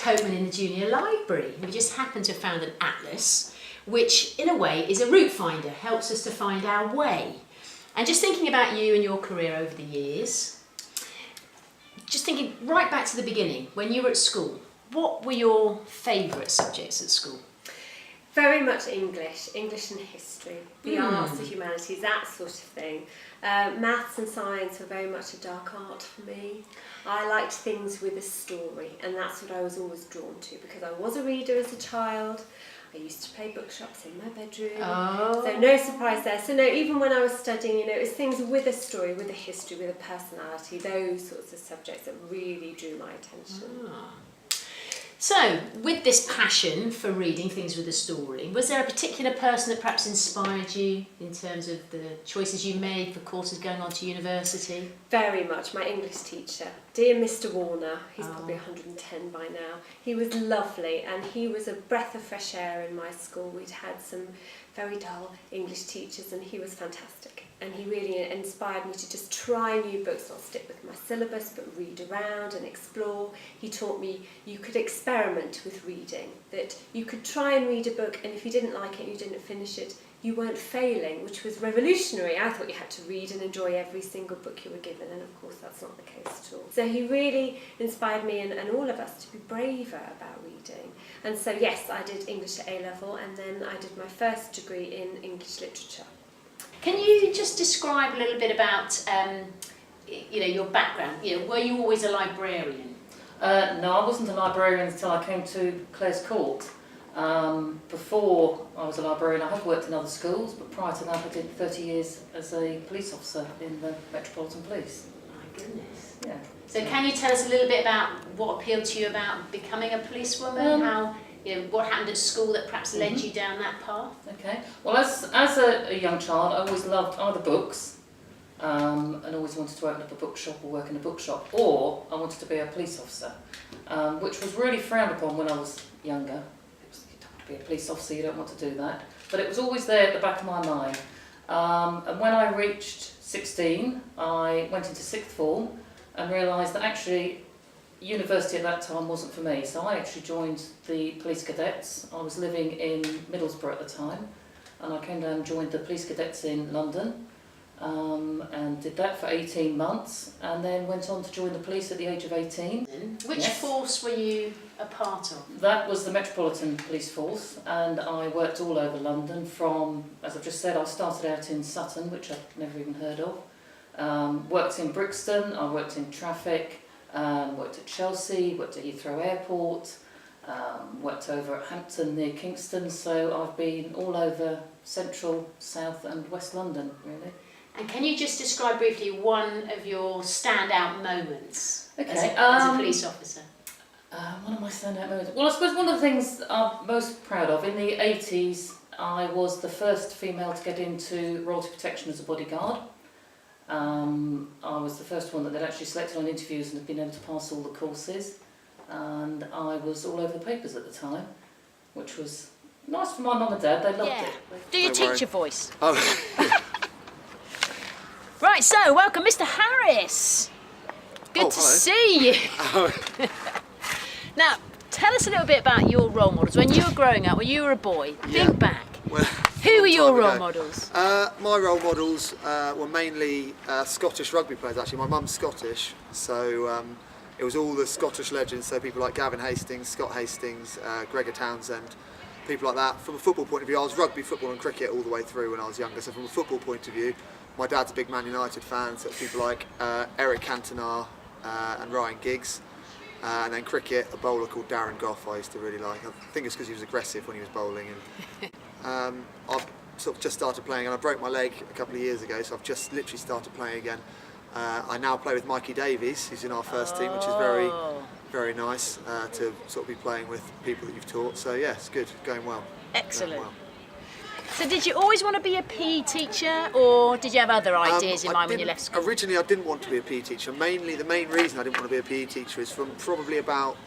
Coatman in the Junior Library. We just happen to have found an atlas, which in a way is a route finder, helps us to find our way. And just thinking about you and your career over the years, just thinking right back to the beginning, when you were at school, what were your favourite subjects at school? Very much English and history, the arts, the humanities, that sort of thing. Maths and science were very much a dark art for me. I liked things with a story, and that's what I was always drawn to, because I was a reader as a child. I used to play bookshops in my bedroom, so no surprise there. So no, even when I was studying, it was things with a story, with a history, with a personality, those sorts of subjects that really drew my attention. So, with this passion for reading things with a story, was there a particular person that perhaps inspired you in terms of the choices you made for courses going on to university? Very much. My English teacher, dear Mr. Warner, he's probably 110 by now. He was lovely, and he was a breath of fresh air in my school. We'd had some very dull English teachers, and he was fantastic. And he really inspired me to just try new books, not stick with my syllabus, but read around and explore. He taught me you could experiment with reading, that you could try and read a book, and if you didn't like it and you didn't finish it, you weren't failing, which was revolutionary. I thought you had to read and enjoy every single book you were given, and of course that's not the case at all. So he really inspired me and all of us to be braver about reading. And so yes, I did English at A-level, and then I did my first degree in English literature. Can you just describe a little bit about your background? Were you always a librarian? No, I wasn't a librarian until I came to Clare's Court. Before I was a librarian, I have worked in other schools, but prior to that I did 30 years as a police officer in the Metropolitan Police. My goodness. Yeah. So can you tell us a little bit about what appealed to you about becoming a policewoman? How, what happened at school that perhaps led you down that path? Okay. Well, as a young child, I always loved either books, and always wanted to open up a bookshop or work in a bookshop, or I wanted to be a police officer, which was really frowned upon when I was younger. You don't want to be a police officer, you don't want to do that. But it was always there at the back of my mind. And when I reached 16, I went into sixth form and realised that actually university at that time wasn't for me. So I actually joined the police cadets. I was living in Middlesbrough at the time, and I came down and joined the police cadets in London, and did that for 18 months, and then went on to join the police at the age of 18. Which force were you a part of? That was the Metropolitan Police Force, and I worked all over London from, as I've just said, I started out in Sutton, which I've never even heard of. Worked in Brixton, I worked in traffic, worked at Chelsea, worked at Heathrow Airport, worked over at Hampton near Kingston, so I've been all over central, south and west London, really. And can you just describe briefly one of your standout moments as a police officer? One of my standout moments? Well, I suppose one of the things I'm most proud of, in the 80s, I was the first female to get into royalty protection as a bodyguard. I was the first one that they'd actually selected on interviews and had been able to pass all the courses, and I was all over the papers at the time, which was nice for my mum and dad. They loved it. Do your teacher voice. Oh. Right, so welcome Mr. Harris. Good to see you. Oh. Now, tell us a little bit about your role models. When you were growing up, when you were a boy, think back. Well, who were your role models? My role models were mainly Scottish rugby players, actually. My mum's Scottish, so it was all the Scottish legends, so people like Gavin Hastings, Scott Hastings, Gregor Townsend, people like that. From a football point of view, I was rugby, football and cricket all the way through when I was younger, so from a football point of view, my dad's a big Man United fan, so people like Eric Cantona and Ryan Giggs. And then cricket, a bowler called Darren Gough I used to really like. I think it's because he was aggressive when he was bowling. And I've sort of just started playing, and I broke my leg a couple of years ago, so I've just literally started playing again. I now play with Mikey Davies, who's in our first team, which is very, very nice to sort of be playing with people that you've taught. So yeah, it's good, going well. Excellent. Going well. So did you always want to be a PE teacher, or did you have other ideas in mind when you left school? Originally I didn't want to be a PE teacher. Mainly, the main reason I didn't want to be a PE teacher is from probably about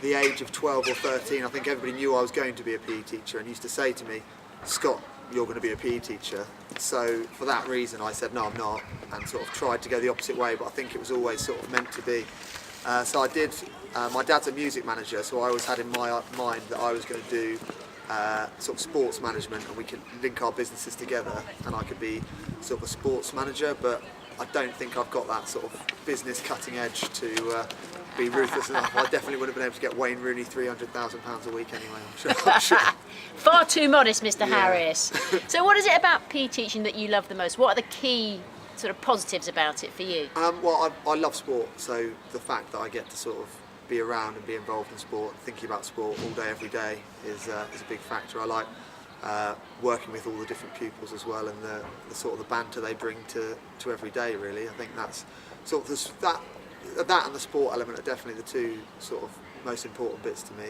the age of 12 or 13. I think everybody knew I was going to be a PE teacher and used to say to me, Scott, you're going to be a PE teacher. So for that reason I said no, I'm not, and sort of tried to go the opposite way, but I think it was always sort of meant to be. So I did. My dad's a music manager, so I always had in my mind that I was going to do sort of sports management, and we could link our businesses together, and I could be sort of a sports manager. But I don't think I've got that sort of business cutting edge to be ruthless enough. I definitely wouldn't have been able to get Wayne Rooney £300,000 a week anyway. I'm sure. Far too modest, Mr. Yeah. Harris. So what is it about PE teaching that you love the most? What are the key sort of positives about it for you? Well, I love sport, so the fact that I get to sort of be around and be involved in sport, thinking about sport all day, every day is a big factor. I like working with all the different pupils as well, and the sort of the banter they bring to every day. Really, I think that's sort of that and the sport element are definitely the two sort of most important bits to me.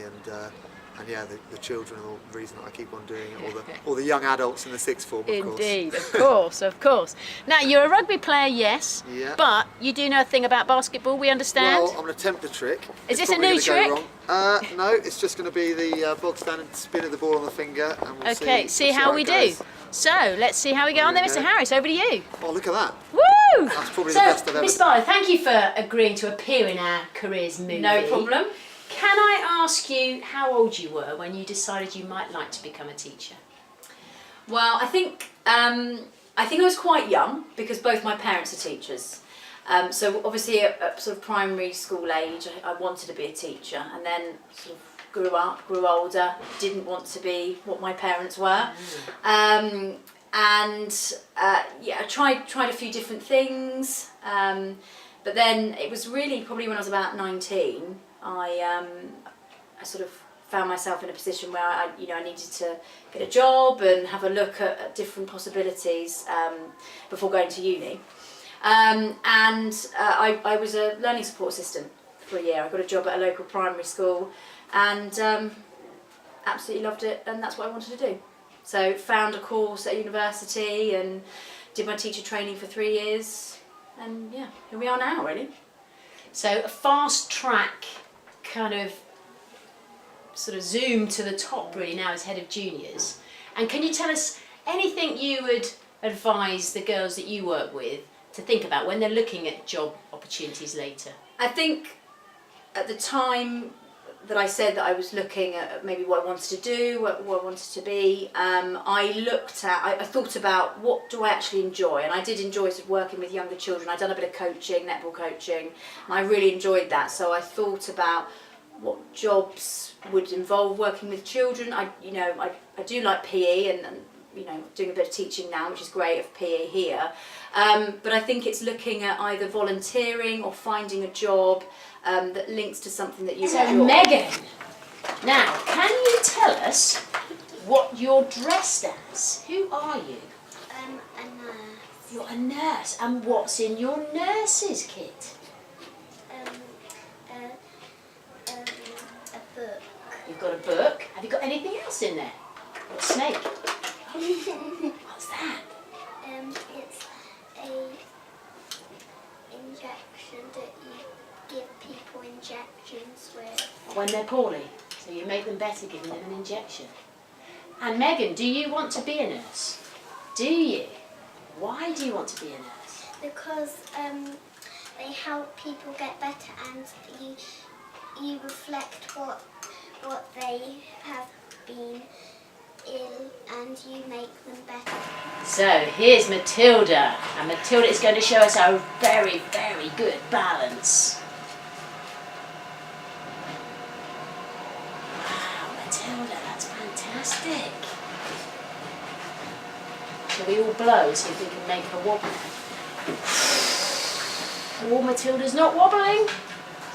And yeah, the children are the reason that I keep on doing it, or the young adults in the sixth form, of course. Indeed, of course, of course. Now, you're a rugby player, yes, Yeah. but you do know a thing about basketball, we understand? Well, I'm going to attempt a trick. Is It's this a probably new gonna go trick? wrong. No, it's just going to be the bog standard spin of the ball on the finger, and we'll Okay, see how how it we do. goes. So, let's see how we get on there, There Mr. we go. Harris, over to you. Oh, look at that. Woo! That's probably So, the best I've ever Miss Barlow, thank you for agreeing to appear in our Careers movie. No problem. Can I ask you how old you were when you decided you might like to become a teacher? Well, I think I was quite young because both my parents are teachers. So obviously at sort of primary school age, I wanted to be a teacher, and then sort of grew up, grew older, didn't want to be what my parents were. Yeah, I tried a few different things, but then it was really probably when I was about 19, I sort of found myself in a position where I needed to get a job and have a look at different possibilities before going to uni. I was a learning support assistant for a year. I got a job at a local primary school and absolutely loved it, and that's what I wanted to do. So found a course at university and did my teacher training for 3 years, and yeah, here we are now really. So a fast track kind of sort of zoom to the top really now as head of juniors. And can you tell us anything you would advise the girls that you work with to think about when they're looking at job opportunities later? I think at the time that I said that I was looking at maybe what I wanted to do, what I wanted to be, I thought about what do I actually enjoy, and I did enjoy sort of working with younger children. I'd done a bit of coaching, netball coaching, and I really enjoyed that. So I thought about what jobs would involve working with children. I do like PE and doing a bit of teaching now, which is great of PE here. But I think it's looking at either volunteering or finding a job that links to something that you enjoy. So Megan, now can you tell us what you're dressed as? Who are you? A nurse. You're a nurse, and what's in your nurse's kit? A book. You've got a book. Have you got anything else in there? Got a snake. What's that? It's a injection that you give people injections with. When they're poorly, so you make them better giving them an injection. And Megan, do you want to be a nurse? Do you? Why do you want to be a nurse? Because they help people get better, and you reflect what they have been ill, and you make them better. So here's Matilda, and Matilda is going to show us our very, very good balance. Wow, Matilda, that's fantastic. Shall we all blow, see if we can make her wobble? Oh, Matilda's not wobbling.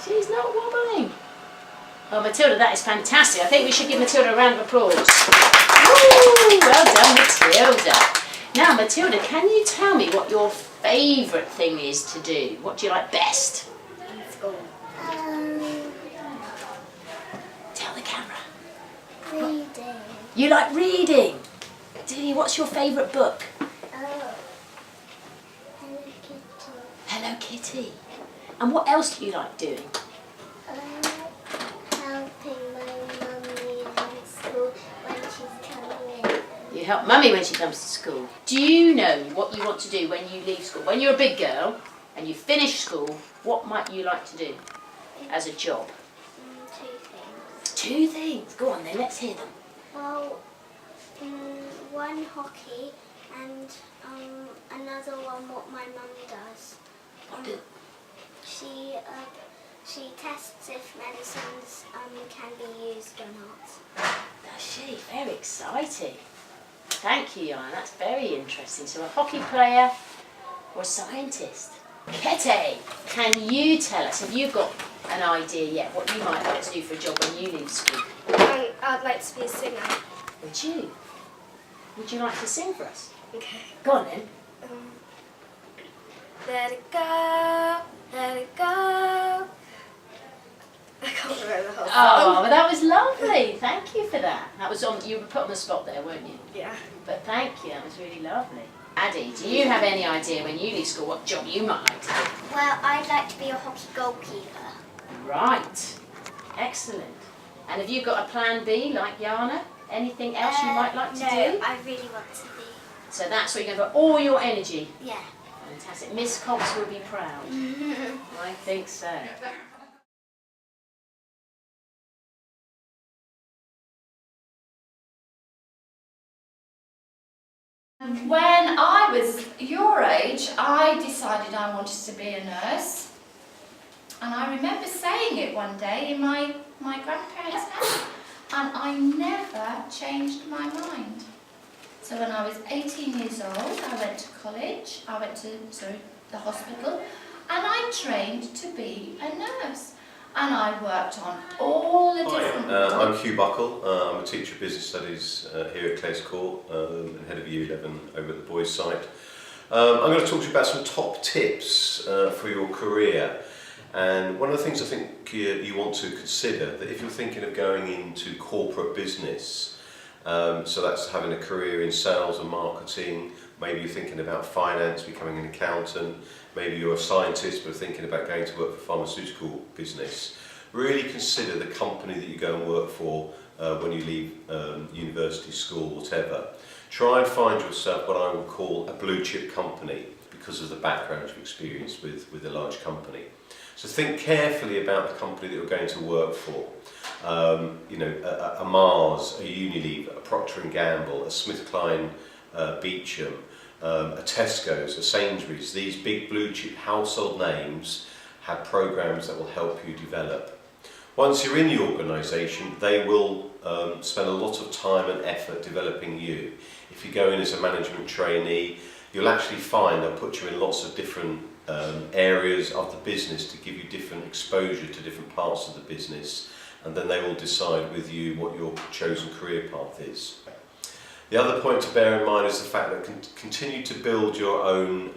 She's not wobbling. Oh, Matilda, that is fantastic. I think we should give Matilda a round of applause. Woo! Well done, Matilda. Now, Matilda, can you tell me what your favourite thing is to do? What do you like best? In school. Tell the camera. Reading. You like reading? Do you? What's your favourite book? Hello Kitty. Hello Kitty. And what else do you like doing? Helping my mummy in school when she's coming in. You help Mummy when she comes to school. Do you know what you want to do when you leave school? When you're a big girl and you finish school, what might you like to do? as a job? Two things. Two things. Go on then, let's hear them. Well, one hockey and another one what my mum does. She tests if medicines can be used or not. Does she? Very exciting. Thank you, Jan. That's very interesting. So a hockey player or a scientist. Kete, can you tell us, have you got an idea yet what you might like to do for a job when you leave school? I'd like to be a singer. Would you? Would you like to sing for us? Okay. Go on then. Let it go, let it go. I can't remember the whole Oh, song. but that was lovely. Thank you for that. That was on. You were put on the spot there, weren't you? Yeah. But thank you. That was really lovely. Addie, do you have any idea when you leave school what job you might like to do? Well, I'd like to be a hockey goalkeeper. Right. Excellent. And have you got a plan B like Jana? Anything else you might like to no, do? I really want to be. So that's where you're going to put all your energy. Yeah. Fantastic. Miss Cox will be proud. I think so. When I was your age, I decided I wanted to be a nurse. And I remember saying it one day in my grandparents' house, and I never changed my mind. So when I was 18 years old, I went to college, I went to the hospital, and I trained to be a nurse. And I worked on all the different I'm Hugh Buckle. I'm a teacher of business studies here at Clays Court and head of Year 11 over at the boys' site. I'm going to talk to you about some top tips for your career. And one of the things I think you want to consider, that if you're thinking of going into corporate business, so that's having a career in sales and marketing, maybe you're thinking about finance, becoming an accountant, maybe you're a scientist but thinking about going to work for pharmaceutical business, really consider the company that you go and work for when you leave university, school, whatever. Try and find yourself what I would call a blue chip company because of the background you've experienced with a large company. So think carefully about the company that you're going to work for. A Mars, a Unilever, a Procter & Gamble, a SmithKline Beecham, a Tesco's, a Sainsbury's. These big blue chip household names have programs that will help you develop. Once you're in the organisation, they will spend a lot of time and effort developing you. If you go in as a management trainee, you'll actually find they'll put you in lots of different areas of the business to give you different exposure to different parts of the business, and then they will decide with you what your chosen career path is. The other point to bear in mind is the fact that continue to build your own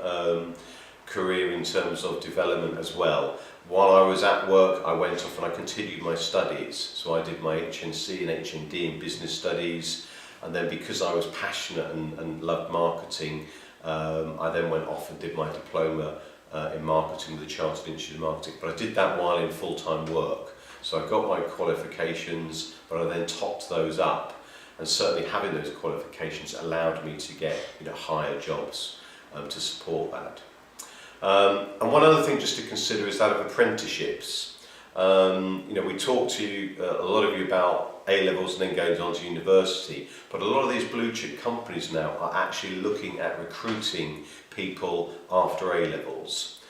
career in terms of development as well. While I was at work, I went off and I continued my studies. So I did my HNC and HND in business studies, and then because I was passionate and loved marketing, I then went off and did my diploma in marketing with the Chartered Institute of Marketing. But I did that while in full-time work. So I got my qualifications, but I then topped those up. And certainly having those qualifications allowed me to get higher jobs to support that. And one other thing just to consider is that of apprenticeships. We talked to you, a lot of you about A-levels and then going on to university, but a lot of these blue chip companies now are actually looking at recruiting people after A-levels.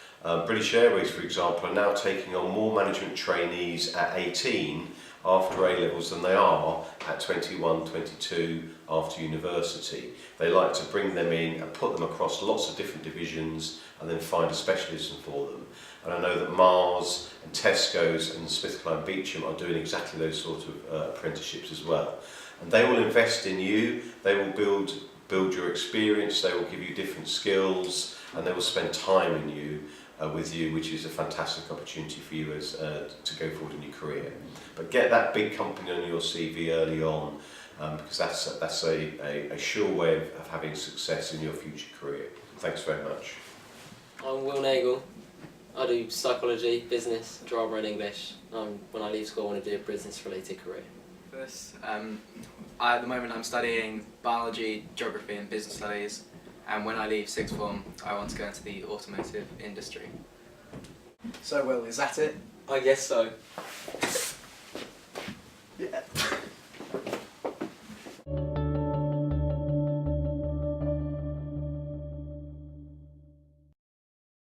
British Airways, for example, are now taking on more management trainees at 18 after A-levels than they are at 21, 22 after university. They like to bring them in and put them across lots of different divisions and then find a specialism for them. And I know that Mars and Tesco's and SmithKline Beecham are doing exactly those sort of apprenticeships as well. And they will invest in you, they will build your experience, they will give you different skills, and they will spend time in you with you, which is a fantastic opportunity for you as to go forward in your career. But get that big company on your CV early on, because that's a sure way of having success in your future career. Thanks very much. I'm Will Nagel. I do psychology, business, drama and English. When I leave school I want to do a business related career. At the moment I'm studying biology, geography and business studies, and when I leave sixth form I want to go into the automotive industry. So Will, is that it? I guess so.